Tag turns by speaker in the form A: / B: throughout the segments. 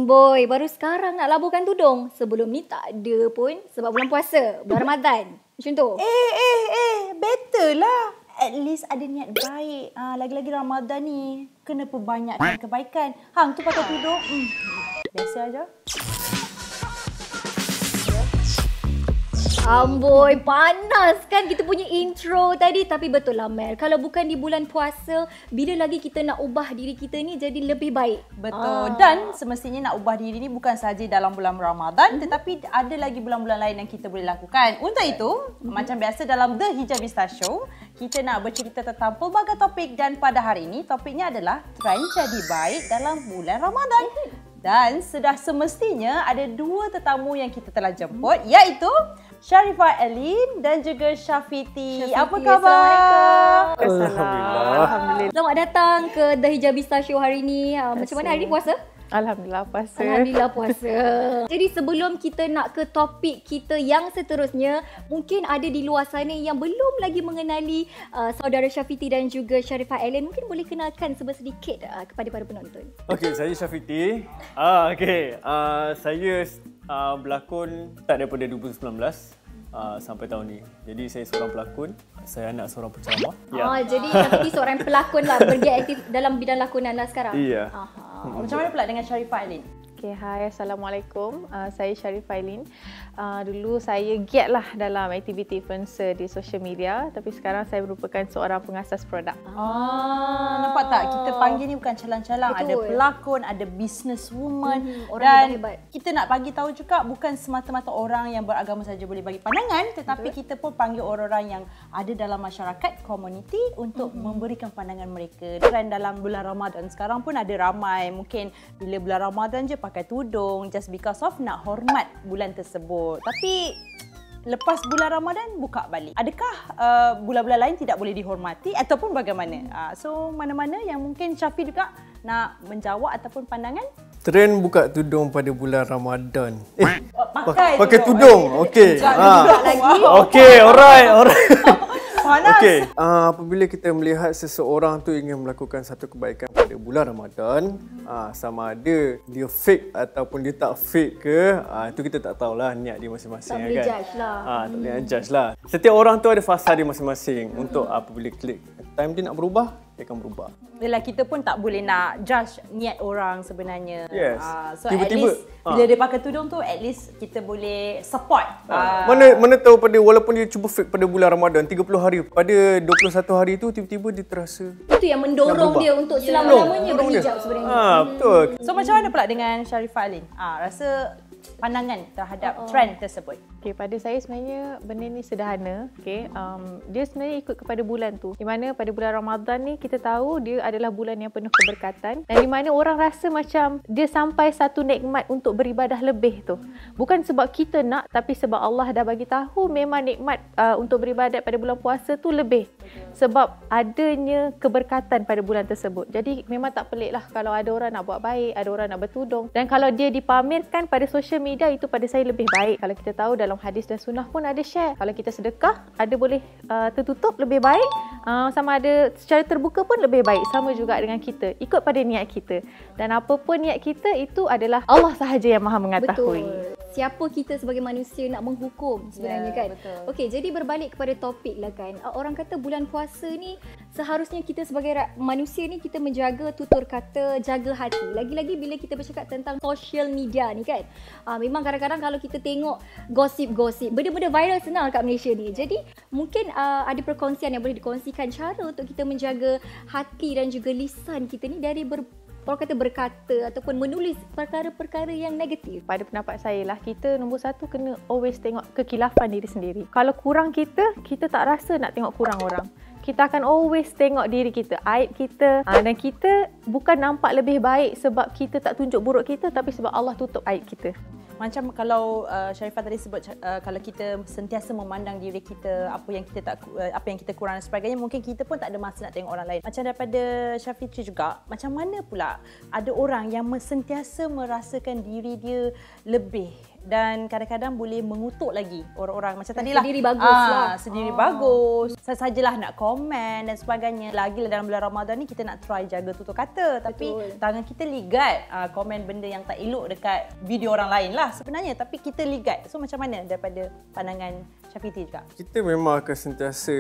A: Boy, baru sekarang nak labuhkan tudung. Sebelum ni tak ada pun sebab bulan puasa, bulan Ramadan. Macam tu.
B: Better lah. At least ada niat baik. Lagi-lagi Ramadan ni, kena perbanyakkan kebaikan. Hang tu pakai tudung, biasa aja.
A: Amboi, panas kan kita punya intro tadi. Tapi betul lah Mel, kalau bukan di bulan puasa, bila lagi kita nak ubah diri kita ni jadi lebih baik.
B: Betul. Dan semestinya nak ubah diri ni bukan sahaja dalam bulan Ramadan, tetapi ada lagi bulan-bulan lain yang kita boleh lakukan. Untuk itu, macam biasa dalam The Hijabista Show, kita nak bercerita tentang pelbagai topik dan pada hari ini topiknya adalah trend jadi baik dalam bulan Ramadan. Dan sudah semestinya ada dua tetamu yang kita telah jemput, iaitu Sharifah Elin dan juga Syafiti. Apa khabar?
A: Alhamdulillah. Selamat datang ke The Hijabista Show hari ini. Macam mana hari ni puasa?
C: Alhamdulillah puasa.
A: Alhamdulillah puasa. Jadi sebelum kita nak ke topik kita yang seterusnya, mungkin ada di luar sana yang belum lagi mengenali saudara Syafiti dan juga Sharifah Elin. Mungkin boleh kenalkan sedikit kepada para penonton.
D: Okey, saya Syafiti. Saya berlakon start daripada 2019 sampai tahun ni. Jadi saya seorang pelakon, saya anak seorang penceramah.
A: Jadi Syafiti seorang pelakon lah, bergiat aktif dalam bidang lakonan lah sekarang.
D: Iya.
B: Macam mana pula dengan Sharifah Elin?
C: Okay, hai, Assalamualaikum. Saya Sharifah Elin. Dulu saya giat lah dalam aktiviti influencer di social media, tapi sekarang saya merupakan seorang pengasas produk.
B: Nampak tak? Kita panggil ni bukan calang-calang. Ada pelakon, ada businesswoman.
A: Orang
B: Dan
A: hebat.
B: kita nak bagi tahu juga bukan semata-mata orang yang beragama saja boleh bagi pandangan, tetapi kita pun panggil orang-orang yang ada dalam masyarakat, community untuk memberikan pandangan mereka. Trend dalam bulan Ramadan sekarang pun ada ramai. Mungkin bila bulan Ramadan je pakai tudung just because of nak hormat bulan tersebut. Tapi lepas bulan Ramadan buka balik. Adakah bulan-bulan lain tidak boleh dihormati ataupun bagaimana? So mana-mana yang mungkin Syafi juga nak menjawab ataupun pandangan?
D: Trend buka tudung pada bulan Ramadan.
B: Pakai
D: tudung. Okey. Okey, alright.
B: Panas.
D: Okey. Apabila kita melihat seseorang tu ingin melakukan satu kebaikan pada bulan Ramadan, sama ada dia fake ataupun dia tak fake ke, itu kita tak tahulah niat dia masing-masing.
A: Tak boleh judge lah.
D: Tak boleh judge lah. Setiap orang tu ada fasa dia masing-masing untuk apabila klik. Time dia nak berubah, dia akan berubah.
B: Yelah, kita pun tak boleh nak judge niat orang sebenarnya.
D: Yes.
B: So
D: Tiba-tiba,
B: at least bila dia pakai tudung tu, at least kita boleh support.
D: Mana tahu pada walaupun dia cuba fake pada bulan Ramadan 30 hari, pada 21 hari tu tiba-tiba dia terasa.
A: Itu yang mendorong dia untuk selama-lamanya berhijab sebenarnya.
D: Betul.
B: So macam mana pula dengan Sharifah Elin? Rasa pandangan terhadap trend tersebut?
C: Okay, pada saya sebenarnya benda ni sederhana. Okay, dia sebenarnya ikut kepada bulan tu. Di mana pada bulan Ramadan ni kita tahu dia adalah bulan yang penuh keberkatan. Dan di mana orang rasa macam dia sampai satu nikmat untuk beribadah lebih tu. Bukan sebab kita nak, tapi sebab Allah dah bagi tahu memang nikmat untuk beribadat pada bulan puasa tu lebih. Sebab adanya keberkatan pada bulan tersebut. Jadi memang tak pelik lah kalau ada orang nak buat baik, ada orang nak bertudung. Dan kalau dia dipamerkan pada social media, itu pada saya lebih baik. Kalau kita tahu dalam hadis dan sunnah pun ada share. Kalau kita sedekah, ada boleh tertutup lebih baik. Sama ada secara terbuka pun lebih baik. Sama juga dengan kita. Ikut pada niat kita. Dan apa pun niat kita, itu adalah Allah sahaja yang maha mengetahui.
A: Betul. Siapa kita sebagai manusia nak menghukum sebenarnya kan?
B: Betul.
A: Okey, jadi berbalik kepada topik lah kan. Orang kata bulan puasa ni seharusnya kita sebagai manusia ni kita menjaga tutur kata, jaga hati. Lagi-lagi bila kita bercakap tentang social media ni kan. Memang kadang-kadang kalau kita tengok gosip-gosip, benda-benda viral senang kat Malaysia ni. Jadi mungkin ada perkongsian yang boleh dikongsikan cara untuk kita menjaga hati dan juga lisan kita ni dari berkata ataupun menulis perkara-perkara yang negatif.
C: Pada pendapat saya lah, kita nombor satu kena always tengok kekilafan diri sendiri. Kalau kurang kita tak rasa nak tengok kurang orang. Kita akan always tengok diri kita, aib kita. Dan kita bukan nampak lebih baik sebab kita tak tunjuk buruk kita, tapi sebab Allah tutup aib kita.
B: Macam kalau Sharifah tadi sebut, kalau kita sentiasa memandang diri kita, apa yang kita kurang dan sebagainya, mungkin kita pun tak ada masa nak tengok orang lain. Macam daripada Syafiti juga, macam mana pula ada orang yang sentiasa merasakan diri dia lebih dan kadang-kadang boleh mengutuk lagi orang-orang macam tadilah.
A: Sendiri bagus lah.
B: Sendiri bagus. Sajalah nak komen dan sebagainya. Lagilah dalam bulan Ramadan ni kita nak try jaga tutur kata. Tapi tangan kita ligat komen benda yang tak elok dekat video orang lain lah sebenarnya. Tapi kita ligat. So macam mana daripada pandangan Syafiti juga?
D: Kita memang akan sentiasa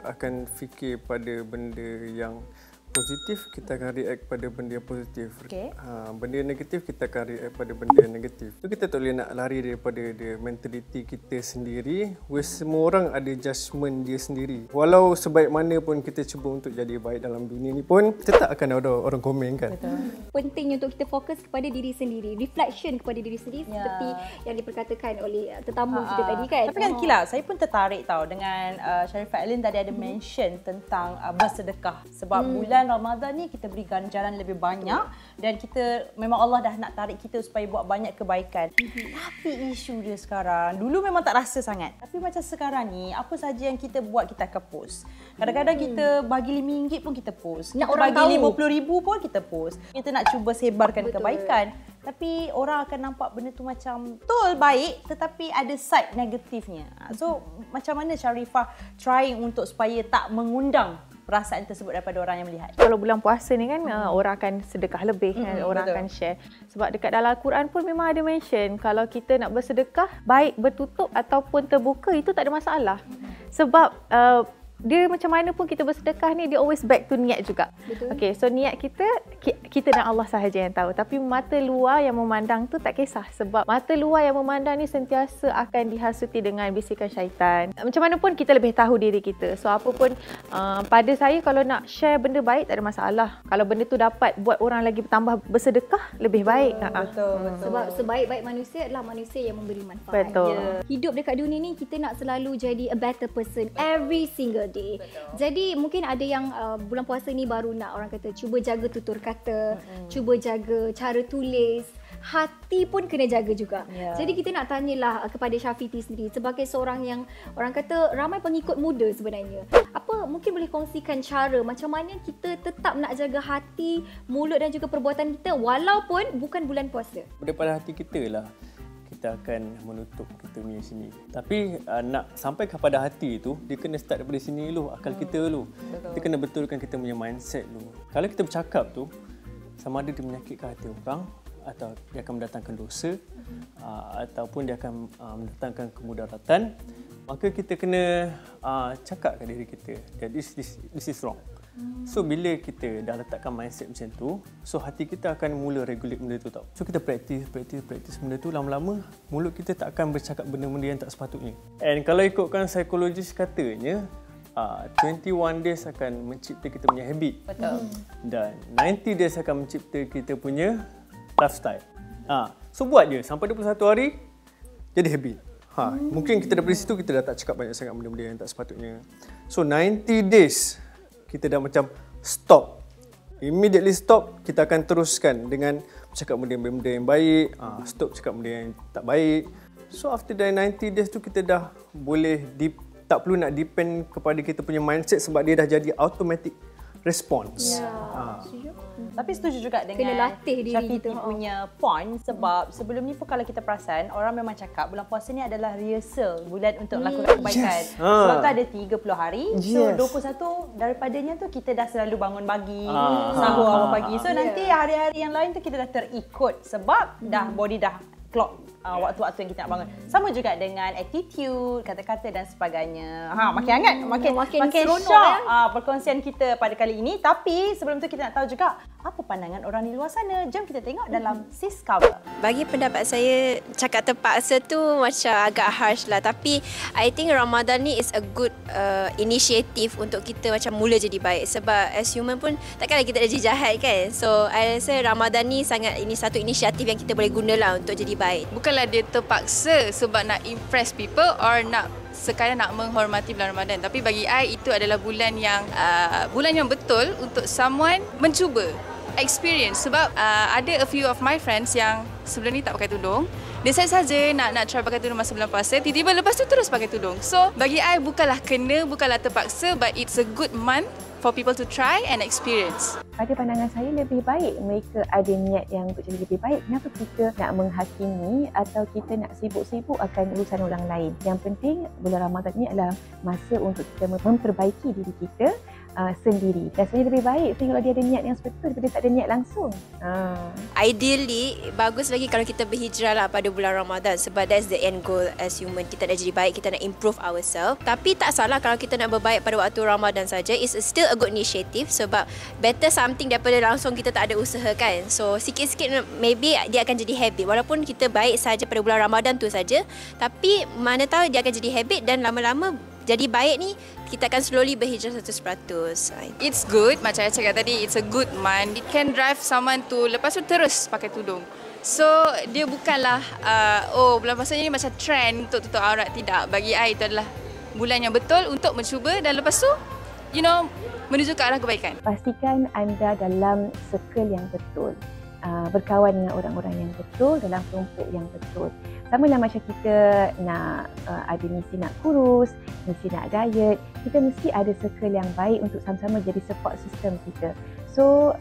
D: akan fikir pada benda yang positif, kita akan react pada benda yang positif.
B: Okay.
D: Benda yang negatif, kita akan react pada benda yang negatif. So kita tak boleh nak lari daripada mentaliti kita sendiri. Semua orang ada judgement dia sendiri. Walau sebaik mana pun kita cuba untuk jadi baik dalam dunia ni pun, tetap akan ada orang komen kan.
B: Betul.
A: Pentingnya untuk kita fokus kepada diri sendiri, reflection kepada diri sendiri seperti yang diperkatakan oleh tetamu kita tadi kan.
B: Tapi kan Kila, saya pun tertarik tau dengan Sharifah Alin tadi ada mention tentang bersedekah. Sebab bulan Ramadan ni kita beri ganjaran lebih banyak dan kita memang Allah dah nak tarik kita supaya buat banyak kebaikan. Tapi isu dia sekarang, dulu memang tak rasa sangat. Tapi macam sekarang ni, apa saja yang kita buat kita akan post. Kadang-kadang kita bagi RM5 pun kita post. Kita
A: orang
B: bagi
A: tahu.
B: RM50,000 pun kita post. Kita nak cuba sebarkan kebaikan. Tapi orang akan nampak benda tu macam betul baik tetapi ada side negatifnya. So macam mana Sharifah trying untuk supaya tak mengundang perasaan tersebut daripada orang yang melihat?
C: Kalau bulan puasa ni kan orang akan sedekah lebih kan, orang
B: betul.
C: akan share. Sebab dekat dalam Al-Quran pun memang ada mention kalau kita nak bersedekah baik bertutup ataupun terbuka itu tak ada masalah. Sebab dia macam mana pun kita bersedekah ni dia always back to niat juga.
A: Betul.
C: Okay, so niat kita dan Allah sahaja yang tahu. Tapi mata luar yang memandang tu tak kisah. Sebab mata luar yang memandang ni sentiasa akan dihasuti dengan bisikan syaitan. Macam mana pun kita lebih tahu diri kita. So apa pun pada saya kalau nak share benda baik tak ada masalah. Kalau benda tu dapat buat orang lagi bertambah bersedekah lebih baik.
B: Betul.
A: Sebab sebaik-baik manusia adalah manusia yang memberi manfaat.
C: Betul.
A: Hidup dekat dunia ni kita nak selalu jadi a better person every single day. Jadi mungkin ada yang bulan puasa ni baru nak orang kata cuba jaga tutur kata, cuba jaga cara tulis, hati pun kena jaga juga. Jadi kita nak tanyalah kepada Syafiti sendiri sebagai seorang yang orang kata ramai pengikut muda sebenarnya. Apa mungkin boleh kongsikan cara macam mana kita tetap nak jaga hati, mulut dan juga perbuatan kita walaupun bukan bulan puasa?
D: Daripada hati kita lah kita akan menutup kita punya sini. Tapi nak sampai kepada hati tu, dia kena start daripada sini dulu, akal kita dulu. Kita kena betulkan kita punya mindset dulu. Kalau kita bercakap tu, sama ada dia menyakitkan hati orang, atau dia akan mendatangkan dosa, ataupun dia akan mendatangkan kemudaratan, maka kita kena cakap kat diri kita that this is wrong. So bila kita dah letakkan mindset macam tu, so hati kita akan mula regulate benda tu tau. So kita practice benda tu, lama-lama mulut kita tak akan bercakap benda-benda yang tak sepatutnya. And kalau ikutkan psikologis katanya, 21 days akan mencipta kita punya habit.
B: Betul.
D: Dan 90 days akan mencipta kita punya lifestyle. So buat je sampai 21 hari jadi habit. Mungkin kita daripada situ kita dah tak cakap banyak sangat benda-benda yang tak sepatutnya. So 90 days kita dah macam stop. Immediately stop, kita akan teruskan dengan cakap benda-benda yang baik, stop cakap benda yang tak baik. So after that 90 days tu kita dah boleh tak perlu nak depend kepada kita punya mindset sebab dia dah jadi automatic response.
B: Tapi setuju juga dengan
A: Kena latih diri
B: Syafiti
A: kita.
B: punya point sebab sebelum ni pun kalau kita perasan orang memang cakap bulan puasa ni adalah rehearsal bulan untuk lakukan kebaikan. Sebab tu ada 30 hari. So 21 daripadanya tu kita dah selalu bangun pagi, sahur awal pagi. So nanti hari-hari yang lain tu kita dah terikut sebab dah body dah clock waktu-waktu yang kita nak bangun. Sama juga dengan attitude, kata-kata dan sebagainya. Makin hangat, makin
A: seronok
B: syok perkongsian kita pada kali ini. Tapi sebelum tu kita nak tahu juga apa pandangan orang di luar sana. Jom kita tengok dalam Sis Cover.
E: Bagi pendapat saya, cakap terpaksa tu macam agak harsh lah. Tapi I think Ramadan ni is a good initiative untuk kita macam mula jadi baik. Sebab as human pun takkanlah kita dah jadi jahat kan. So I rasa Ramadan ni ini satu inisiatif yang kita boleh gunalah untuk jadi baik.
F: Bukanlah dia terpaksa sebab nak impress people or nak sekadar nak menghormati bulan Ramadan. Tapi bagi I itu adalah bulan yang betul untuk someone mencuba experience. Sebab ada a few of my friends yang sebelum ni tak pakai tudung. Dia saja nak try pakai tudung masa bulan puasa, tiba-tiba lepas tu terus pakai tudung. So bagi I bukanlah terpaksa, but it's a good month for people to try and experience.
C: Pada pandangan saya lebih baik mereka ada niat yang untuk jadi lebih baik. Kenapa kita nak menghakimi atau kita nak sibuk-sibuk akan urusan orang lain? Yang penting bulan Ramadan ni adalah masa untuk kita memperbaiki diri kita sendiri. Dan sebenarnya lebih baik kalau dia ada niat yang betul daripada tak ada niat langsung.
E: Ideally, bagus lagi kalau kita berhijrah lah pada bulan Ramadan sebab that's the end goal as human. Kita nak jadi baik, kita nak improve ourselves. Tapi tak salah kalau kita nak berbaik pada waktu Ramadan saja. It's still a good initiative sebab better something daripada langsung kita tak ada usaha kan. So sikit-sikit maybe dia akan jadi habit. Walaupun kita baik saja pada bulan Ramadan tu saja, tapi mana tahu dia akan jadi habit dan lama-lama jadi baik ni, kita akan slowly berhijrah 100%.
F: It's good, macam saya cakap tadi, it's a good month. It can drive someone to lepas tu terus pakai tudung. So, dia bukanlah, bulan puasa ni macam trend untuk tutup aurat. Tidak, bagi I itu adalah bulan yang betul untuk mencuba dan lepas tu, menuju ke arah kebaikan.
C: Pastikan anda dalam circle yang betul. Berkawan dengan orang-orang yang betul, dalam kelompok yang betul. Sama lah macam kita nak ada misi nak kurus, misi nak diet, kita mesti ada circle yang baik untuk sama-sama jadi support system kita. So,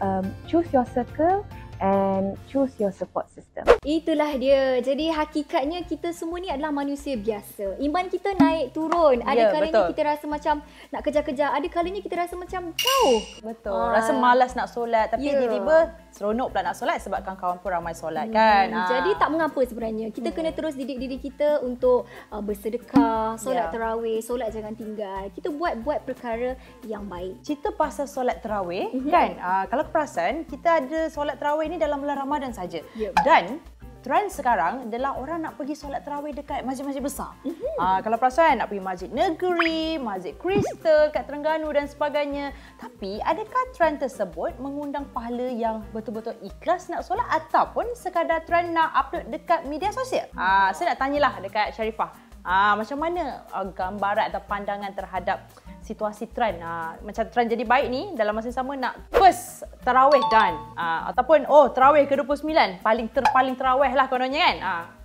C: choose your circle and choose your support system.
A: Itulah dia. Jadi hakikatnya kita semua ni adalah manusia biasa. Iman kita naik turun. Ada kalanya kita rasa macam nak kejar-kejar. Ada kalanya kita rasa macam jauh.
B: Betul. Rasa malas nak solat tapi tiba-tiba seronok pula nak solat sebab kawan-kawan pun ramai solat kan.
A: Jadi tak mengapa sebenarnya. Kita kena terus didik diri kita untuk bersedekah, solat tarawih, solat jangan tinggal. Kita buat perkara yang baik.
B: Cerita pasal solat tarawih kan. Kalau perasan kita ada solat tarawih ni dalam bulan Ramadan saja. Dan trend sekarang adalah orang nak pergi solat tarawih dekat masjid-masjid besar. Kalau perasan nak pergi Masjid Negeri, Masjid Crystal kat Terengganu dan sebagainya. Tapi adakah trend tersebut mengundang pahala yang betul-betul ikhlas nak solat ataupun sekadar trend nak upload dekat media sosial? Saya nak tanyalah dekat Sharifah. Macam mana gambaran atau pandangan terhadap situasi trend, macam trend jadi baik ni dalam masa sama nak first tarawih done ataupun tarawih ke-29 paling tarawih lah kononnya kan.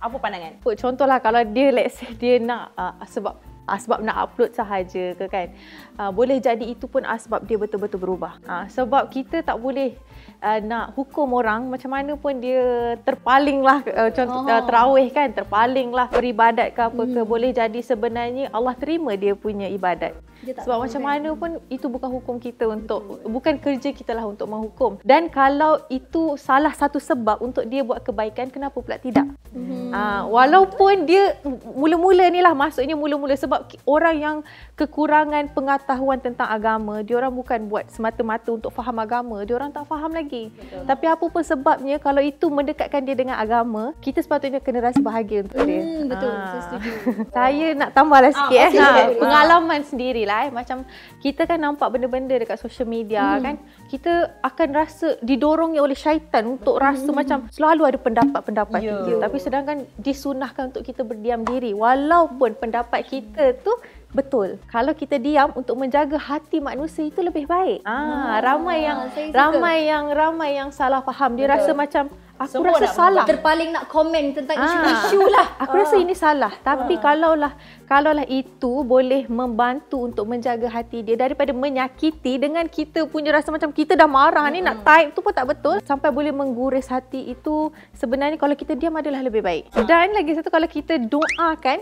B: Apa pandangan?
C: Contohlah kalau dia let's say dia nak sebab nak upload sahaja ke kan, boleh jadi itu pun sebab dia betul-betul berubah. Sebab kita tak boleh nak hukum orang macam mana pun dia terpaling lah, contoh tarawih kan, terpaling lah beribadat ke apa ke, boleh jadi sebenarnya Allah terima dia punya ibadat. Sebab macam mana pun itu bukan hukum kita bukan kerja kita lah untuk menghukum. Dan kalau itu salah satu sebab untuk dia buat kebaikan, kenapa pula tidak? Walaupun dia mula-mula ni lah, maksudnya mula-mula sebab orang yang kekurangan pengetahuan tentang agama, dia orang bukan buat semata-mata untuk faham agama, dia orang tak faham lagi. Betul. Tapi apa pun sebabnya, kalau itu mendekatkan dia dengan agama, kita sepatutnya kena rasa bahagia untuk dia.
A: Betul, saya setuju.
C: Saya nak tambahlah sikit pengalaman sendirilah. Macam kita kan nampak benda-benda dekat social media kan, kita akan rasa didorongnya oleh syaitan untuk rasa macam selalu ada pendapat-pendapat kita. Tapi sedangkan disunahkan untuk kita berdiam diri walaupun pendapat kita tu betul. Kalau kita diam untuk menjaga hati manusia itu lebih baik. Ramai yang salah faham. Dia rasa macam aku semua rasa salah.
A: Terpaling nak komen tentang isu-isu lah.
C: Aku rasa ini salah. Tapi kalaulah itu boleh membantu untuk menjaga hati dia daripada menyakiti dengan kita punya rasa macam kita dah marah ni nak type tu pun tak betul sampai boleh mengguris hati itu, sebenarnya kalau kita diam adalah lebih baik. Dan lagi satu, kalau kita doakan,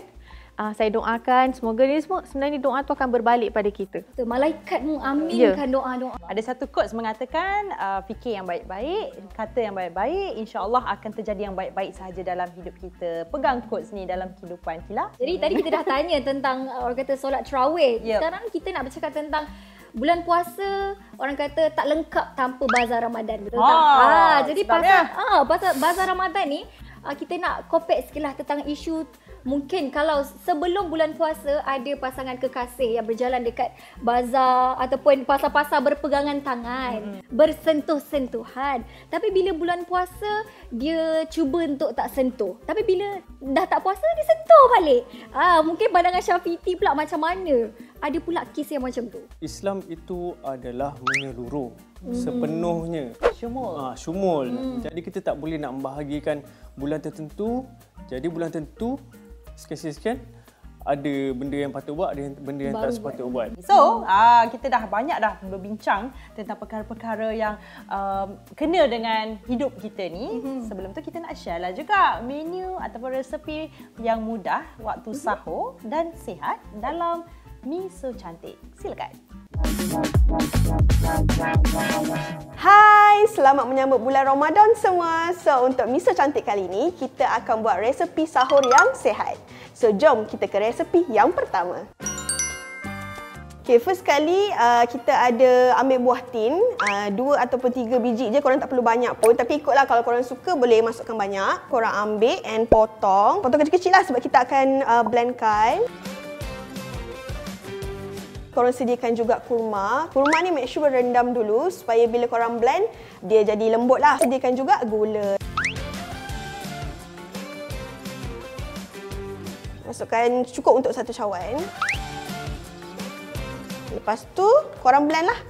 C: saya doakan semoga ni semua sebenarnya doa tu akan berbalik pada kita.
A: Malaikat mengaminkan doa-doa.
B: Ada satu quotes mengatakan fikir yang baik-baik, kata yang baik-baik, insya-Allah akan terjadi yang baik-baik sahaja dalam hidup kita. Pegang quotes ni dalam kehidupan Kila.
A: Jadi tadi kita dah tanya tentang orang kata solat tarawih. Sekarang kita nak bercakap tentang bulan puasa, orang kata tak lengkap tanpa bazar Ramadan, betul tak? Jadi pasal bazar Ramadan ni kita nak kopek sikitlah tentang isu. Mungkin kalau sebelum bulan puasa ada pasangan kekasih yang berjalan dekat bazar ataupun pasar-pasar berpegangan tangan, bersentuh-sentuhan. Tapi bila bulan puasa dia cuba untuk tak sentuh. Tapi bila dah tak puasa dia sentuh balik. Mungkin pandangan Syafiti pula macam mana? Ada pula kes yang macam tu.
D: Islam itu adalah menyeluruh sepenuhnya. Syumul. Jadi kita tak boleh nak membahagikan bulan tertentu. Jadi bulan tertentu sekian-sekian ada benda yang patut buat, ada benda yang tak sepatut buat.
B: So, kita dah banyak dah berbincang tentang perkara-perkara yang kena dengan hidup kita ni. Sebelum tu kita nak share lah juga menu ataupun resepi yang mudah waktu sahur dan sihat dalam Mi So Cantik. Silakan.
G: Hai, selamat menyambut bulan Ramadan semua. So, untuk Mi So Cantik kali ini, kita akan buat resepi sahur yang sihat. So, jom kita ke resepi yang pertama. Okay, first kali kita ada ambil buah tin, 2 ataupun 3 biji je, korang tak perlu banyak pun. Tapi ikutlah, kalau korang suka boleh masukkan banyak. Korang ambil and potong kecil-kecil lah sebab kita akan blendkan. Korang sediakan juga kurma. Kurma ni make sure rendam dulu supaya bila korang blend, dia jadi lembut lah. Sediakan juga gula. Masukkan cukup untuk 1 cawan. Lepas tu, korang blend lah.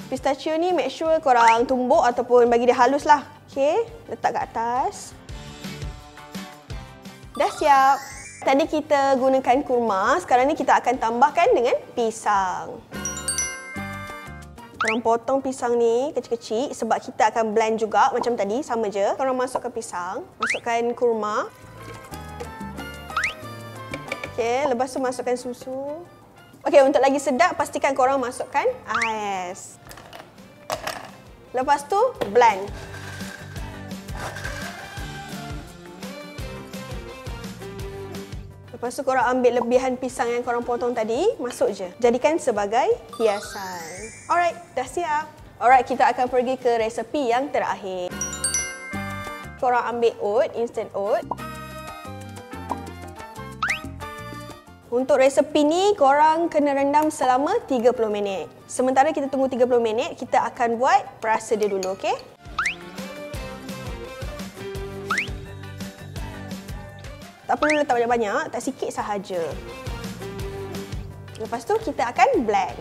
G: Pistachio ni make sure korang tumbuk ataupun bagi dia halus lah. Okay, letak kat atas. Dah siap. Tadi kita gunakan kurma, sekarang ni kita akan tambahkan dengan pisang. Korang potong pisang ni kecil-kecil sebab kita akan blend juga macam tadi, sama je. Korang masukkan pisang, masukkan kurma. Okay, lepas tu masukkan susu. Okay, untuk lagi sedap, pastikan korang masukkan ais. Lepas tu, blend. Lepas tu korang ambil lebihan pisang yang korang potong tadi, masuk je. Jadikan sebagai hiasan. Alright, dah siap. Alright, kita akan pergi ke resepi yang terakhir. Korang ambil oat, instant oat. Untuk resepi ni, korang kena rendam selama 30 minit. Sementara kita tunggu 30 minit, kita akan buat perasa dia dulu, okey? Tak perlu letak banyak-banyak, tak sikit sahaja. Lepas tu kita akan blend.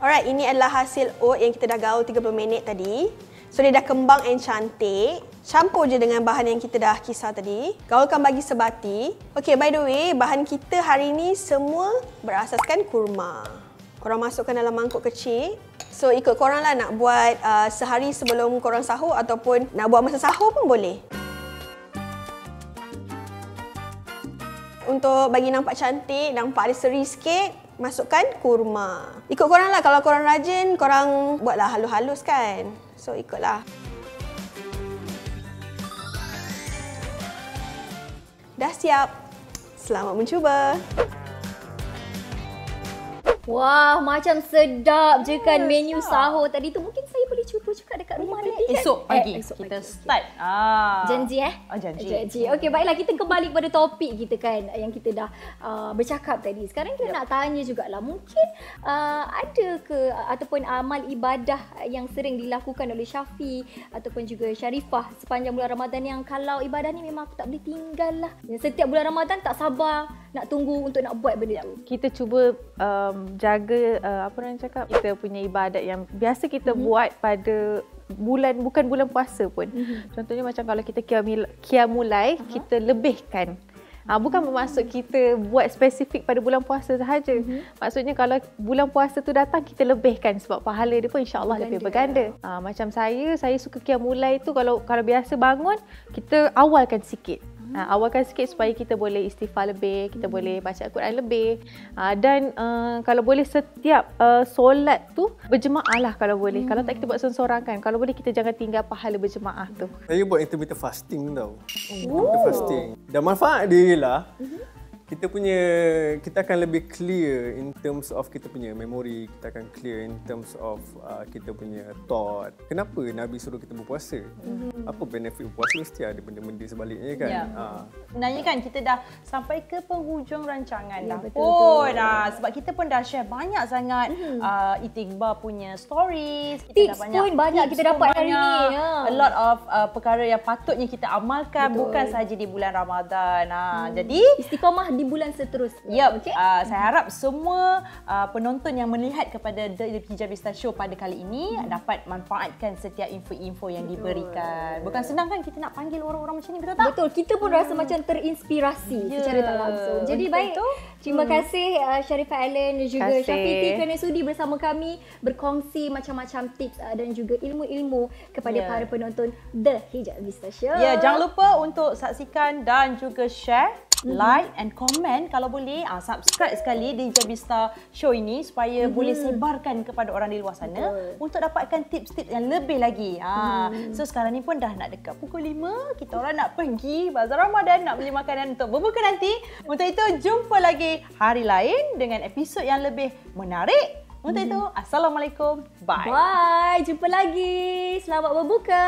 G: Alright, ini adalah hasil oat yang kita dah gaul 30 minit tadi. So dia dah kembang and cantik. Campur je dengan bahan yang kita dah kisar tadi. Gaulkan bagi sebati. Okay, by the way, bahan kita hari ni semua berasaskan kurma. Korang masukkan dalam mangkuk kecil. So ikut korang lah nak buat sehari sebelum korang sahur ataupun nak buat masa sahur pun boleh. Untuk bagi nampak cantik, nampak ada seri sikit, masukkan kurma. Ikut korang lah, kalau korang rajin, korang buatlah halus-halus kan. So ikutlah. Dah siap. Selamat mencuba.
A: Wah, macam sedap je kan menu sahur tadi tu. Mungkin saya boleh cuba juga dekat rumah nanti kan?
B: Esok pagi
A: Esok
B: kita
A: pagi.
B: start.
A: Janji
B: Janji.
A: Okey, baiklah, kita kembali kepada topik kita kan yang kita dah bercakap tadi. Sekarang kita nak tanya jugalah, mungkin ada ke ataupun amal ibadah yang sering dilakukan oleh Syafi ataupun juga Sharifah sepanjang bulan Ramadan yang kalau ibadah ni memang aku tak boleh tinggal lah. Setiap bulan Ramadan tak sabar nak tunggu untuk nak buat benda tu.
C: Kita cuba jaga apa orang cakap, kita punya ibadat yang biasa kita buat pada bulan, bukan bulan puasa pun. Contohnya macam kalau kita qiyamul-lail, kita lebihkan. Bukan bermaksud kita buat spesifik pada bulan puasa sahaja. Maksudnya kalau bulan puasa tu datang, kita lebihkan sebab pahala dia pun insya-Allah lebih berganda. Macam saya suka qiyamul-lail tu kalau biasa bangun, kita awalkan sikit. Awalkan sikit supaya kita boleh istighfar lebih, kita boleh baca Al-Quran lebih. Dan kalau boleh setiap solat tu berjemaah lah kalau boleh. Kalau tak kita buat seorang-seorang kan. Kalau boleh kita jangan tinggal pahala berjemaah tu.
D: Saya buat intermittent fasting tau. Intermittent fasting. Dan manfaat dia ialah kita akan lebih clear in terms of kita punya memory, kita akan clear in terms of kita punya thought. Kenapa Nabi suruh kita berpuasa? Apa benefit berpuasa? Mesti ada benda-benda sebaliknya kan.
B: Ya. Sebenarnya kan kita dah sampai ke penghujung rancangan dah
A: betul,
B: pun. Sebab kita pun dah share banyak sangat Eating Bar punya stories. Kita
A: Tips pun banyak kita dapat hari ni.
B: A lot of perkara yang patutnya kita amalkan, bukan sahaja di bulan Ramadan. Jadi
A: Istiqamah di bulan seterusnya.
B: Yup,
A: Okey?
B: saya harap semua penonton yang melihat kepada The Hijabista Show pada kali ini dapat manfaatkan setiap info-info yang diberikan. Bukan senang kan kita nak panggil orang-orang macam ni, betul tak?
A: Betul, kita pun rasa macam terinspirasi secara tak langsung. Jadi baik, terima kasih Sharifah Allen dan juga
C: Kasih.
A: Syafiqi kerana sudi bersama kami berkongsi macam-macam tips dan juga ilmu-ilmu kepada para penonton The Hijabista Show.
B: Ya, jangan lupa untuk saksikan dan juga share, like and comment kalau boleh. Subscribe sekali di Hijabista Show ini supaya boleh sebarkan kepada orang di luar sana untuk dapatkan tips-tips yang lebih lagi. So sekarang ni pun dah nak dekat pukul 5, kita orang nak pergi bazar Ramadan, nak beli makanan untuk berbuka nanti. Untuk itu jumpa lagi hari lain dengan episod yang lebih menarik. Untuk itu, Assalamualaikum. Bye.
A: Bye, jumpa lagi. Selamat berbuka.